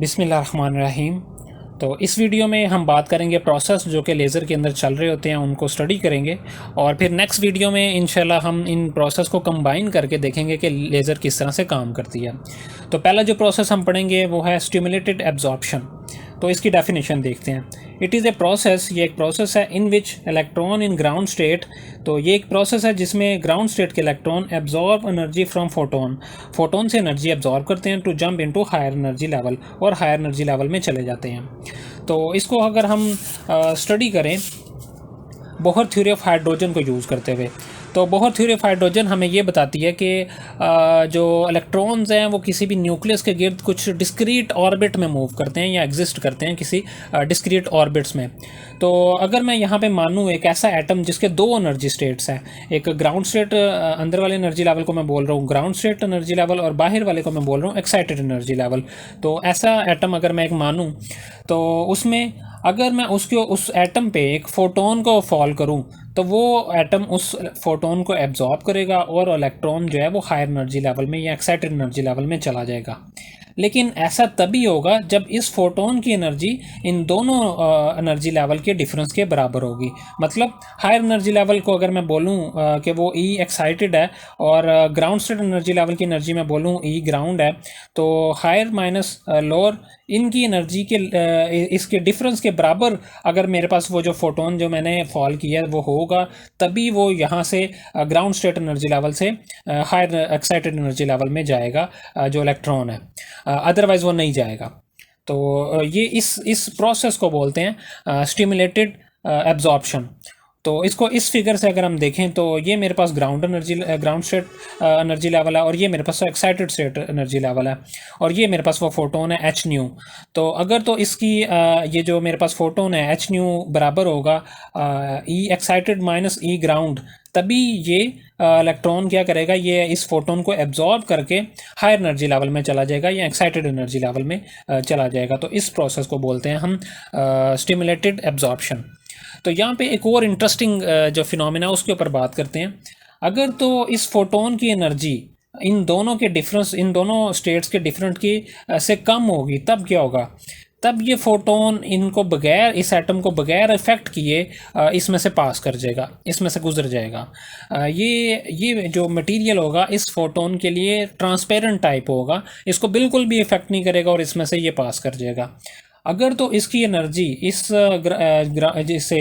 बिस्मिल्लाहिर्रहमानिर्रहीम। तो इस वीडियो में हम बात करेंगे प्रोसेस जो कि लेज़र के अंदर चल रहे होते हैं उनको स्टडी करेंगे, और फिर नेक्स्ट वीडियो में इंशाल्लाह हम इन प्रोसेस को कंबाइन करके देखेंगे कि लेज़र किस तरह से काम करती है। तो पहला जो प्रोसेस हम पढ़ेंगे वो है स्टिमुलेटेड एब्जॉर्प्शन। तो इसकी डेफिनेशन देखते हैं। इट इज़ ए प्रोसेस, ये एक प्रोसेस है in which electron in ground state. तो ये एक प्रोसेस है जिसमें ग्राउंड स्टेट के electron absorb energy from photon, photon से एनर्जी एब्जॉर्ब करते हैं to jump into higher energy level, और हायर एनर्जी लेवल में चले जाते हैं। तो इसको अगर हम स्टडी करें बोहर थ्योरी ऑफ हाइड्रोजन को यूज़ करते हुए, तो बोहर थ्योरी ऑफ हाइड्रोजन हमें ये बताती है कि जो इलेक्ट्रॉन्स हैं वो किसी भी न्यूक्लियस के गिर्द कुछ डिस्क्रीट ऑर्बिट में मूव करते हैं या एग्जिस्ट करते हैं किसी डिस्क्रीट ऑर्बिट्स में। तो अगर मैं यहाँ पे मानूँ एक ऐसा एटम जिसके दो एनर्जी स्टेट्स हैं, एक ग्राउंड स्टेट अंदर वाले एनर्जी लेवल को मैं बोल रहा हूँ ग्राउंड स्टेट एनर्जी लेवल, और बाहर वाले को मैं बोल रहा हूँ एक्साइटेड एनर्जी लेवल। तो ऐसा एटम अगर मैं एक मानूँ तो उसमें अगर मैं उस एटम पे एक फोटोन को फॉल करूं तो वो एटम उस फोटोन को एब्जॉर्ब करेगा और इलेक्ट्रॉन जो है वो हायर एनर्जी लेवल में या एक्साइटेड एनर्जी लेवल में चला जाएगा। लेकिन ऐसा तभी होगा जब इस फोटोन की एनर्जी इन दोनों एनर्जी लेवल के डिफरेंस के बराबर होगी। मतलब हायर एनर्जी लेवल को अगर मैं बोलूँ कि वो ई एक्साइटेड है और ग्राउंड स्टेट एनर्जी लेवल की एनर्जी मैं बोलूँ ई ग्राउंड है, तो हायर माइनस लोअर इनकी एनर्जी के इसके डिफरेंस के बराबर अगर मेरे पास वो जो फोटोन जो मैंने फॉल किया है वो होगा, तभी वो यहाँ से ग्राउंड स्टेट एनर्जी लेवल से हायर एक्साइटेड एनर्जी लेवल में जाएगा जो इलेक्ट्रॉन है, अदरवाइज वो नहीं जाएगा। तो ये इस प्रोसेस को बोलते हैं स्टिमुलेटेड एब्जॉर्प्शन। तो इसको इस फिगर से अगर हम देखें तो ये मेरे पास ग्राउंड स्टेट एनर्जी लेवल है, और ये मेरे पास एक्साइटेड स्टेट एनर्जी लेवल है, और ये मेरे पास वो फोटोन है एच न्यू। तो अगर तो इसकी ये जो मेरे पास फोटोन है एच न्यू बराबर होगा ई एक्साइटेड माइनस ई ग्राउंड, तभी ये इलेक्ट्रॉन क्या करेगा, ये इस फोटोन को एब्जॉर्ब करके हायर एनर्जी लेवल में चला जाएगा या एक्साइटेड एनर्जी लेवल में चला जाएगा। तो इस प्रोसेस को बोलते हैं हम स्टिमुलेटेड एब्जॉर्प्शन। तो यहाँ पे एक और इंटरेस्टिंग जो फिनोमेना उसके ऊपर बात करते हैं। अगर तो इस फोटोन की एनर्जी इन दोनों के डिफरेंस, इन दोनों स्टेट्स के डिफरेंट की से कम होगी, तब क्या होगा, तब ये फोटोन इनको बगैर, इस एटम को बगैर इफेक्ट किए इसमें से पास कर जाएगा, इसमें से गुजर जाएगा। ये जो मटेरियल होगा इस फोटोन के लिए ट्रांसपेरेंट टाइप होगा, इसको बिल्कुल भी इफेक्ट नहीं करेगा और इसमें से ये पास कर जाएगा। अगर तो इसकी एनर्जी इस जैसे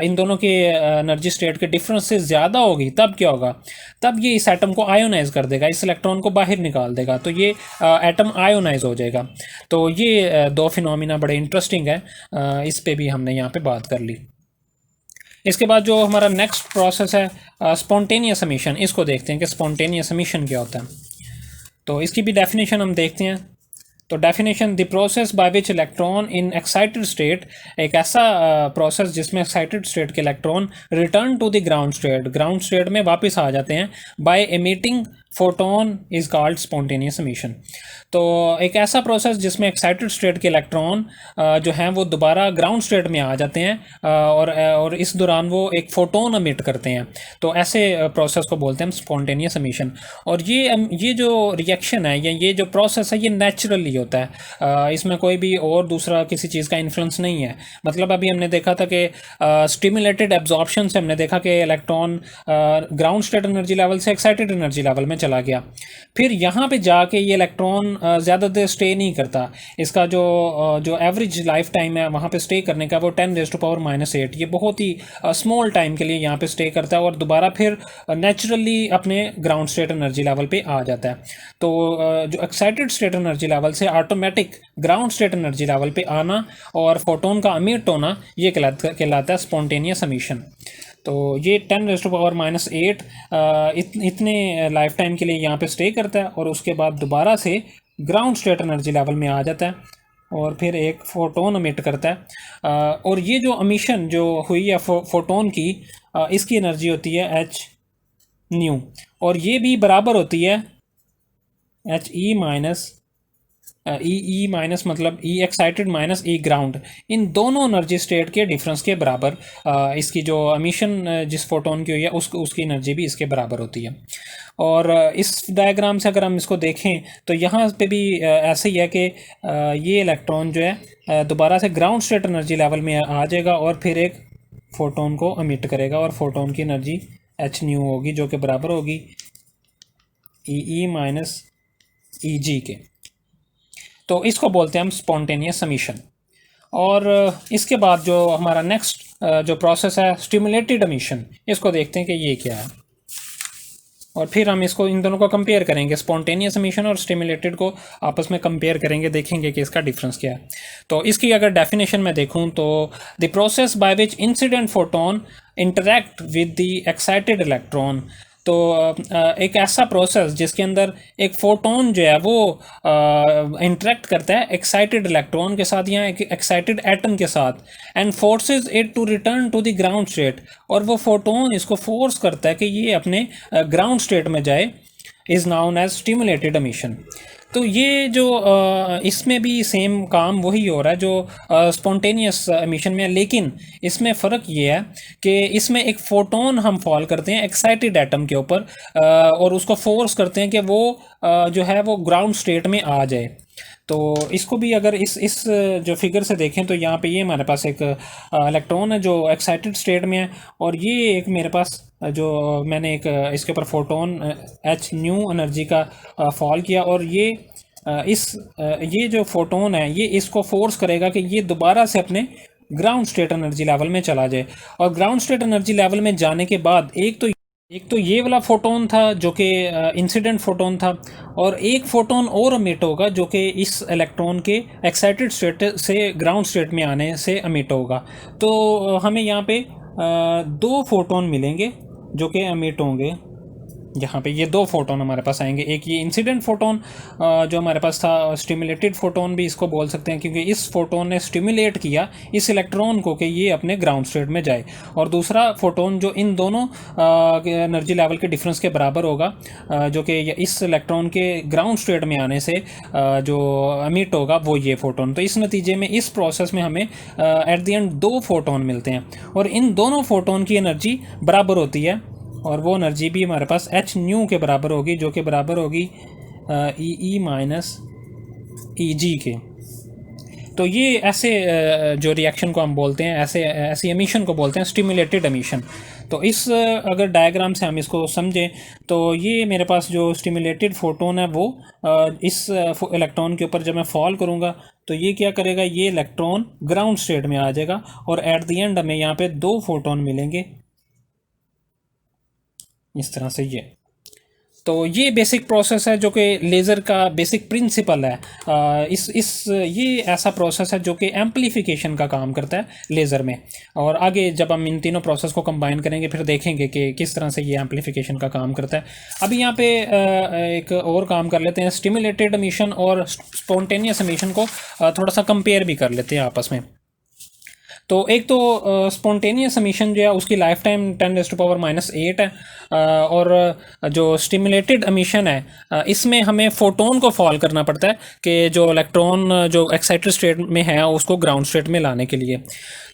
इन दोनों के एनर्जी स्टेट के डिफरेंस से ज़्यादा होगी, तब क्या होगा, तब ये इस एटम को आयोनाइज कर देगा, इस इलेक्ट्रॉन को बाहर निकाल देगा, तो ये एटम आयोनाइज हो जाएगा। तो ये दो फिनोमिना बड़े इंटरेस्टिंग है, इस पे भी हमने यहाँ पे बात कर ली। इसके बाद जो हमारा नेक्स्ट प्रोसेस है स्पॉन्टेनियस एमिशन, इसको देखते हैं कि स्पॉन्टेनियस एमिशन क्या होता है। तो इसकी भी डेफिनेशन हम देखते हैं। तो definition, the process by which electron in excited state, एक ऐसा प्रोसेस जिसमें एक्साइटेड स्टेट के electron return to the ground state में वापस आ जाते हैं by emitting photon is called spontaneous emission. तो एक ऐसा प्रोसेस जिसमें एक्साइटेड स्टेट के इलेक्ट्रॉन जो हैं वो दोबारा ग्राउंड स्टेट में आ जाते हैं और इस दौरान वो एक फोटोन एमिट करते हैं। तो ऐसे प्रोसेस को बोलते हैं हम स्पॉन्टेनियस एमिशन। और ये जो रिएक्शन है या ये जो प्रोसेस है ये नेचुरली होता है, इसमें कोई भी और दूसरा किसी चीज़ का इन्फ्लुएंस नहीं है। मतलब अभी हमने देखा था कि स्टिमुलेटेड एब्जॉर्प्शन से हमने देखा कि electron ground state energy level से एक्साइटेड एनर्जी लेवल में चला गया, फिर यहाँ पे जाके ये इलेक्ट्रॉन ज़्यादा देर स्टे नहीं करता। इसका जो एवरेज लाइफ टाइम है वहाँ पे स्टे करने का वो 10⁻⁻⁸, ये बहुत ही स्मॉल टाइम के लिए यहाँ पे स्टे करता है और दोबारा फिर नेचुरली अपने ग्राउंड स्टेट एनर्जी लेवल पे आ जाता है। तो जो एक्साइटेड स्टेट एनर्जी लेवल से automatic ground state energy level पे आना और फोटोन का अमिट होना, ये कहलाता है स्पॉन्टेनियस एमिशन। तो ये 10⁻⁸ इतने लाइफ टाइम के लिए यहाँ पे स्टे करता है और उसके बाद दोबारा से ग्राउंड स्टेट एनर्जी लेवल में आ जाता है और फिर एक फोटोन अमिट करता है। और ये जो अमिशन जो हुई है फोटोन की, इसकी एनर्जी होती है एच न्यू, और ये भी बराबर होती है H E minus E minus मतलब ई एक्साइटेड माइनस ई ग्राउंड, इन दोनों एनर्जी स्टेट के डिफरेंस के बराबर इसकी जो एमिशन जिस फोटोन की हुई है उसकी एनर्जी भी इसके बराबर होती है। और इस डायग्राम से अगर हम इसको देखें तो यहाँ पे भी ऐसे ही है कि ये इलेक्ट्रॉन जो है दोबारा से ग्राउंड स्टेट एनर्जी लेवल में आ जाएगा और फिर एक फोटोन को अमिट करेगा और फोटोन की एनर्जी एच न्यू होगी जो कि बराबर होगी ई माइनस ई जी के। तो इसको बोलते हैं हम स्पॉन्टेनियस एमिशन। और इसके बाद जो हमारा नेक्स्ट जो प्रोसेस है स्टिमुलेटेड एमिशन, इसको देखते हैं कि ये क्या है और फिर हम इसको इन दोनों को कंपेयर करेंगे, स्पॉन्टेनियस एमिशन और स्टिमुलेटेड को आपस में कंपेयर करेंगे, देखेंगे कि इसका डिफरेंस क्या है। तो इसकी अगर डेफिनेशन में देखूं तो the process by which incident photon interact with the excited electron, तो एक ऐसा प्रोसेस जिसके अंदर एक फोटोन जो है वो इंटरेक्ट करता है एक्साइटेड इलेक्ट्रॉन के साथ या एक एक्साइटेड एटम के साथ, and forces it to return to the ground state, और वो फोटोन इसको फोर्स करता है कि ये अपने ग्राउंड स्टेट में जाए, is known as stimulated emission. तो ये जो इसमें भी सेम काम वही हो रहा है जो स्पॉन्टेनियस एमिशन में है, लेकिन इसमें फ़र्क ये है कि इसमें एक फोटोन हम फॉल करते हैं एक्साइटेड एटम के ऊपर और उसको फोर्स करते हैं कि वो जो है वो ग्राउंड स्टेट में आ जाए। तो इसको भी अगर इस जो फिगर से देखें तो यहाँ पे ये हमारे पास एक इलेक्ट्रॉन है जो एक्साइटेड स्टेट में है, और ये एक मेरे पास जो मैंने एक इसके ऊपर फोटोन एच न्यू एनर्जी का फॉल किया, और ये ये जो फोटोन है ये इसको फोर्स करेगा कि ये दोबारा से अपने ग्राउंड स्टेट एनर्जी लेवल में चला जाए। और ग्राउंड स्टेट एनर्जी लेवल में जाने के बाद एक तो ये वाला फोटोन था जो कि इंसिडेंट फोटोन था, और एक फोटोन और अमिट होगा जो कि इस इलेक्ट्रॉन के एक्साइटेड स्टेट से ग्राउंड स्टेट में आने से अमिट होगा। तो हमें यहाँ पे दो फोटोन मिलेंगे जो कि अमिट होंगे। यहाँ पे ये दो फोटोन हमारे पास आएंगे, एक ये इंसिडेंट फोटोन जो हमारे पास था, स्टिमुलेटेड फोटोन भी इसको बोल सकते हैं क्योंकि इस फोटोन ने स्टिमुलेट किया इस इलेक्ट्रॉन को कि ये अपने ग्राउंड स्टेट में जाए, और दूसरा फोटोन जो इन दोनों एनर्जी लेवल के डिफरेंस के बराबर होगा जो कि इस इलेक्ट्रॉन के ग्राउंड स्टेट में आने से जो अमिट होगा वो ये फोटोन। तो इस नतीजे में इस प्रोसेस में हमें एट द एंड दो फोटोन मिलते हैं, और इन दोनों फोटोन की एनर्जी बराबर होती है, और वो एनर्जी भी हमारे पास एच न्यू के बराबर होगी जो कि बराबर होगी ई माइनस ई जी के। तो ये ऐसे जो रिएक्शन को हम बोलते हैं, ऐसी एमिशन को बोलते हैं स्टिमुलेटेड एमिशन। तो इस अगर डायग्राम से हम इसको समझें तो ये मेरे पास जो स्टिमुलेटेड फोटोन है वो इस इलेक्ट्रॉन के ऊपर जब मैं फॉल करूँगा तो ये क्या करेगा, ये इलेक्ट्रॉन ग्राउंड स्टेट में आ जाएगा, और एट द एंड हमें यहाँ पे दो फोटोन मिलेंगे इस तरह से। तो ये बेसिक प्रोसेस है जो कि लेज़र का बेसिक प्रिंसिपल है। ये ऐसा प्रोसेस है जो कि एम्पलीफिकेशन का काम करता है लेज़र में, और आगे जब हम इन तीनों प्रोसेस को कंबाइन करेंगे फिर देखेंगे कि किस तरह से ये एम्पलीफिकेशन का काम करता है। अभी यहाँ पे एक और काम कर लेते हैं, स्टिमुलेटेड एमिशन और स्पॉन्टेनियस एमिशन को थोड़ा सा कंपेयर भी कर लेते हैं आपस में। तो एक तो स्पॉन्टेनियस एमिशन जो है उसकी लाइफ टाइम 10⁻⁻8 है, और जो स्टिमुलेटेड एमिशन है इसमें हमें फोटोन को फॉल करना पड़ता है कि जो इलेक्ट्रॉन जो एक्साइटेड स्टेट में है उसको ग्राउंड स्टेट में लाने के लिए।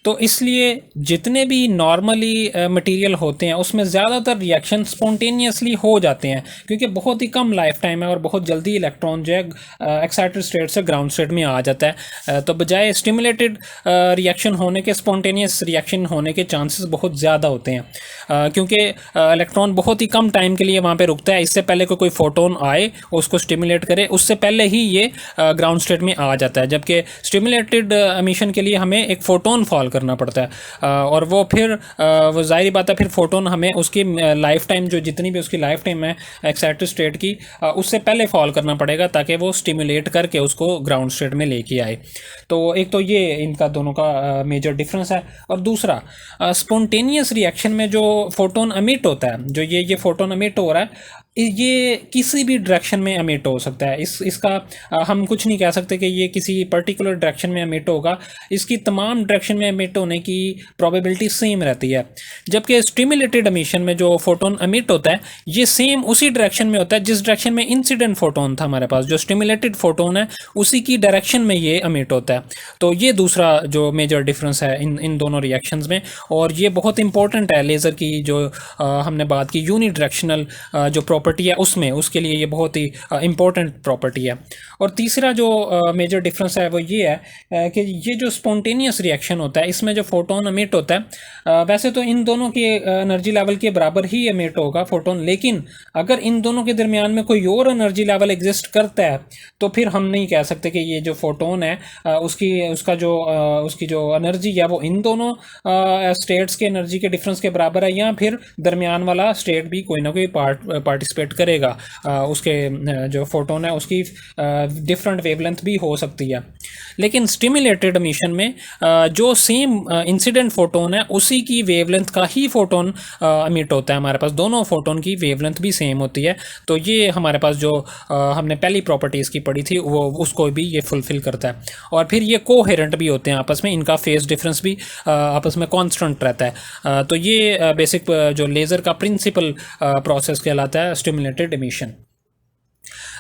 तो इसलिए जितने भी नॉर्मली मटेरियल होते हैं उसमें ज़्यादातर रिएक्शन स्पॉन्टेनियसली हो जाते हैं, क्योंकि बहुत ही कम लाइफ टाइम है और बहुत जल्दी इलेक्ट्रॉन जो है एक्साइटेड स्टेट से ग्राउंड स्टेट में आ जाता है। तो बजाय स्टिमुलेटेड रिएक्शन होने के स्पॉन्टेनियस रिएक्शन होने के चांसेस बहुत ज़्यादा होते हैं, क्योंकि इलेक्ट्रॉन बहुत ही कम टाइम के लिए वहाँ पे रुकता है। इससे पहले कोई फोटोन आए उसको स्टिमुलेट करे उससे पहले ही ये ग्राउंड स्टेट में आ जाता है, जबकि स्टिमुलेटेड एमिशन के लिए हमें एक फोटोन फॉल करना पड़ता है, और वो फिर वो जाहिर बात है फिर फोटोन हमें उसकी लाइफ टाइम जो जितनी भी उसकी लाइफ टाइम है एक्साइटेड स्टेट की उससे पहले फॉल करना पड़ेगा ताकि वो स्टिमुलेट करके उसको ग्राउंड स्टेट में लेके आए। तो एक तो ये इनका दोनों का मेजर डिफरेंस है। और दूसरा स्पॉन्टेनियस रिएक्शन में जो फोटोन अमिट होता है, जो ये फोटोन अमिट हो रहा है, ये किसी भी डायरेक्शन में एमिट हो सकता है। इसका हम कुछ नहीं कह सकते कि ये किसी पर्टिकुलर डायरेक्शन में एमिट होगा। इसकी तमाम डायरेक्शन में एमिट होने की प्रोबेबिलिटी सेम रहती है। जबकि स्टिमुलेटेड एमिशन में जो फोटोन एमिट होता है ये सेम उसी डायरेक्शन में होता है जिस डायरेक्शन में इंसिडेंट फोटोन था हमारे पास। जो स्टिमुलेटेड फोटोन है उसी की डायरेक्शन में ये एमिट होता है। तो ये दूसरा जो मेजर डिफरेंस है इन दोनों रिएक्शंस में, और ये बहुत इंपॉर्टेंट है लेज़र की जो हमने बात की यूनि डायरेक्शनल जो प्रॉपर्टी है उसमें, उसके लिए ये बहुत ही इंपॉर्टेंट प्रॉपर्टी है। और तीसरा जो मेजर डिफरेंस है वो ये है कि ये जो स्पॉन्टेनियस रिएक्शन होता है इसमें जो फोटोन एमिट होता है वैसे तो इन दोनों के एनर्जी लेवल के बराबर ही एमिट होगा फोटोन, लेकिन अगर इन दोनों के दरमियान में कोई और एनर्जी लेवल एग्जिस्ट करता है तो फिर हम नहीं कह सकते कि ये जो फोटोन है उसकी जो एनर्जी है वो इन दोनों स्टेट्स के एनर्जी के डिफरेंस के बराबर है, या फिर दरमियान वाला स्टेट भी कोई ना कोई पार्टिसिपेट करेगा। उसके जो फोटोन है उसकी डिफरेंट वेवलेंथ भी हो सकती है। लेकिन स्टिमुलेटेड एमिशन में जो सेम इंसिडेंट फोटोन है उसी की वेवलेंथ का ही फोटोन एमिट होता है हमारे पास। दोनों फोटोन की वेवलेंथ भी सेम होती है। तो ये हमारे पास जो हमने पहली प्रॉपर्टीज़ की पढ़ी थी वो उसको भी ये फुलफिल करता है। और फिर ये कोहेरेंट भी होते हैं आपस में, इनका फेज डिफरेंस भी आपस में कांस्टेंट रहता है। तो ये बेसिक जो लेज़र का प्रिंसिपल प्रोसेस कहलाता है स्टिमुलेटेड एमिशन।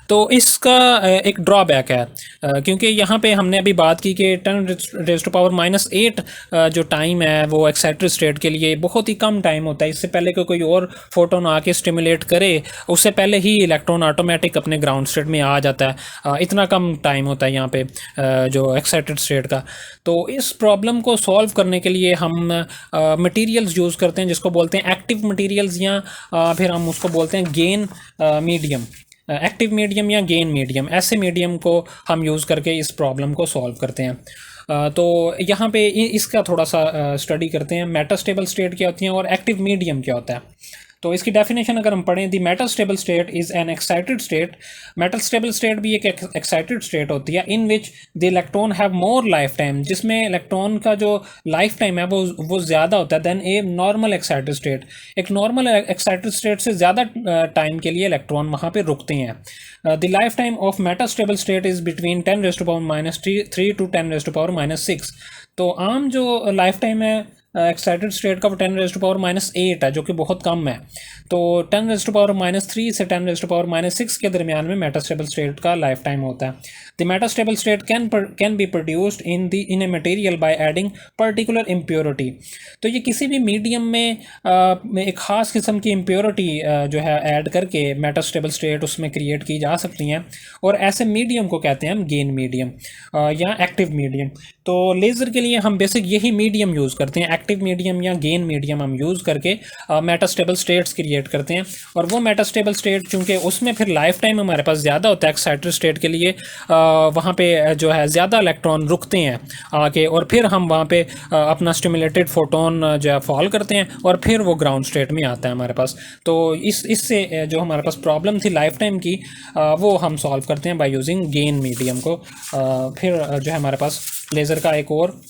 तो इसका एक ड्रॉबैक है क्योंकि यहाँ पे हमने अभी बात की कि 10⁻⁸ जो टाइम है वो एक्साइटेड स्टेट के लिए बहुत ही कम टाइम होता है। इससे पहले कि कोई और फोटोन आके स्टिमुलेट करे उससे पहले ही इलेक्ट्रॉन ऑटोमेटिक अपने ग्राउंड स्टेट में आ जाता है। इतना कम टाइम होता है यहाँ पे जो एक्साइटेड स्टेट का। तो इस प्रॉब्लम को सॉल्व करने के लिए हम मटेरियल्स यूज़ करते हैं जिसको बोलते हैं एक्टिव मटेरियल्स, या फिर हम उसको बोलते हैं गेन मीडियम। एक्टिव मीडियम या गेन मीडियम, ऐसे मीडियम को हम यूज़ करके इस प्रॉब्लम को सॉल्व करते हैं। तो यहाँ पे इसका थोड़ा सा स्टडी करते हैं मेटास्टेबल स्टेट क्या होती है और एक्टिव मीडियम क्या होता है। तो इसकी डेफिनेशन अगर हम पढ़ें, the metastable state is an excited state. Metastable state भी एक एक्साइटेड स्टेट होती है in which the electron have more life time, जिसमें इलेक्ट्रॉन का जो लाइफ टाइम है वो ज़्यादा होता है than a normal excited state. एक नॉर्मल एक्साइटेड स्टेट से ज़्यादा टाइम के लिए इलेक्ट्रॉन वहाँ पे रुकते हैं। The life time of metastable state is between 10⁻³ to 10⁻⁻⁶। तो आम जो लाइफ टाइम है एक्साइटेड स्टेट का वो 10⁻⁸ है जो कि बहुत कम है। तो 10⁻³ से 10⁻⁶ के दरमियान में मेटास्टेबल स्टेट का लाइफ टाइम होता है। The metastable state can be produced in a material by adding particular impurity. तो ये किसी भी मीडियम में एक ख़ास किस्म की इम्प्योरिटी जो है ऐड करके मेटास्टेबल स्टेट उसमें क्रिएट की जा सकती हैं, और ऐसे मीडियम को कहते हैं हम गेन मीडियम या एक्टिव मीडियम। तो लेज़र के लिए हम बेसिक यही मीडियम यूज़ करते हैं, एक्टिव मीडियम या गेन मीडियम हम यूज़ करके मेटास्टेबल स्टेट्स क्रिएट करते हैं। और वो मेटास्टेबल स्टेट चूँकि उसमें फिर लाइफ टाइम हमारे पास ज़्यादा होता है एक्साइटेड स्टेट के लिए, वहाँ पे जो है ज़्यादा इलेक्ट्रॉन रुकते हैं आके, और फिर हम वहाँ पे अपना स्टिमुलेटेड फोटोन जो है फॉल करते हैं और फिर वो ग्राउंड स्टेट में आता है हमारे पास। तो इससे जो हमारे पास प्रॉब्लम थी लाइफ टाइम की वो हम सॉल्व करते हैं बाय यूजिंग गेन मीडियम को। फिर जो है हमारे पास लेज़र का एक और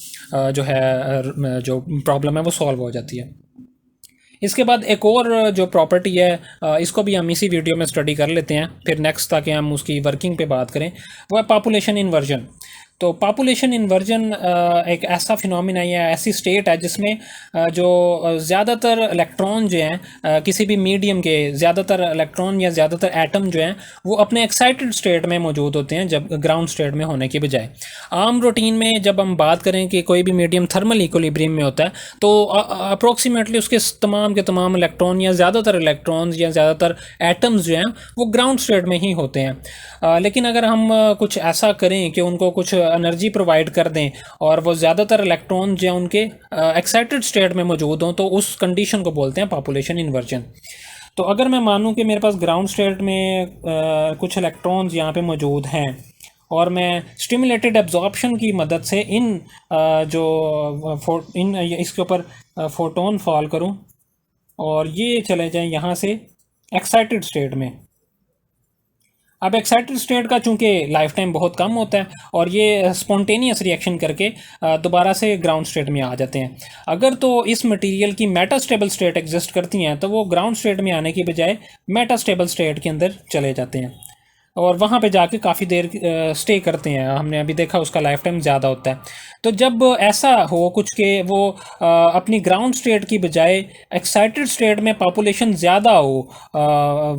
जो है जो प्रॉब्लम है वो सॉल्व हो जाती है। इसके बाद एक और जो प्रॉपर्टी है इसको भी हम इसी वीडियो में स्टडी कर लेते हैं फिर नेक्स्ट, ताकि हम उसकी वर्किंग पे बात करें, वो है पॉपुलेशन इन्वर्जन। तो पॉपुलेशन इन्वर्जन एक ऐसा फिनोमिना या ऐसी स्टेट है जिसमें जो ज़्यादातर इलेक्ट्रॉन जो हैं किसी भी मीडियम के ज़्यादातर इलेक्ट्रॉन या ज़्यादातर एटम जो हैं वो अपने एक्साइटेड स्टेट में मौजूद होते हैं जब ग्राउंड स्टेट में होने की बजाय। आम रूटीन में जब हम बात करें कि कोई भी मीडियम थर्मल इक्विलिब्रियम में होता है तो अप्रोक्सीमेटली उसके तमाम के तमाम इलेक्ट्रॉन या ज़्यादातर इलेक्ट्रॉन्स या ज़्यादातर एटम्स जो हैं वो ग्राउंड स्टेट में ही होते हैं। लेकिन अगर हम कुछ ऐसा करें कि उनको कुछ एनर्जी प्रोवाइड कर दें और वो ज़्यादातर इलेक्ट्रॉन जो उनके एक्साइटेड स्टेट में मौजूद हों, तो उस कंडीशन को बोलते हैं पॉपुलेशन इन्वर्जन। तो अगर मैं मानूं कि मेरे पास ग्राउंड स्टेट में कुछ इलेक्ट्रॉन्स यहाँ पे मौजूद हैं और मैं स्टिमुलेटेड एब्जॉर्प्शन की मदद से इसके ऊपर फोटोन फॉल करूँ और ये चले जाएं यहाँ से एक्साइटेड स्टेट में। अब एक्साइटेड स्टेट का चूंकि लाइफ टाइम बहुत कम होता है और ये स्पॉन्टेनियस रिएक्शन करके दोबारा से ग्राउंड स्टेट में आ जाते हैं। अगर तो इस मटेरियल की मेटास्टेबल स्टेट एग्जिस्ट करती हैं तो वो ग्राउंड स्टेट में आने की बजाय मेटास्टेबल स्टेट के अंदर चले जाते हैं और वहाँ पे जाके काफ़ी देर स्टे करते हैं। हमने अभी देखा उसका लाइफ टाइम ज़्यादा होता है। तो जब ऐसा हो कुछ के वो अपनी ग्राउंड स्टेट की बजाय एक्साइटेड स्टेट में पॉपुलेशन ज़्यादा हो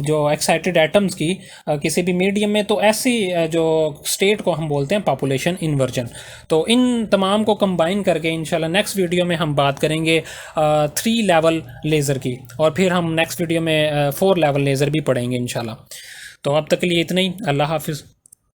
जो एक्साइटेड एटम्स की किसी भी मीडियम में, तो ऐसी जो स्टेट को हम बोलते हैं पॉपुलेशन इन्वर्जन। तो इन तमाम को कंबाइन करके इंशाल्लाह नेक्स्ट वीडियो में हम बात करेंगे 3 लेवल लेज़र की, और फिर हम नेक्स्ट वीडियो में 4 लेवल लेज़र भी पढ़ेंगे इंशाल्लाह। तो अब तक के लिए इतना ही। अल्लाह हाफिज़।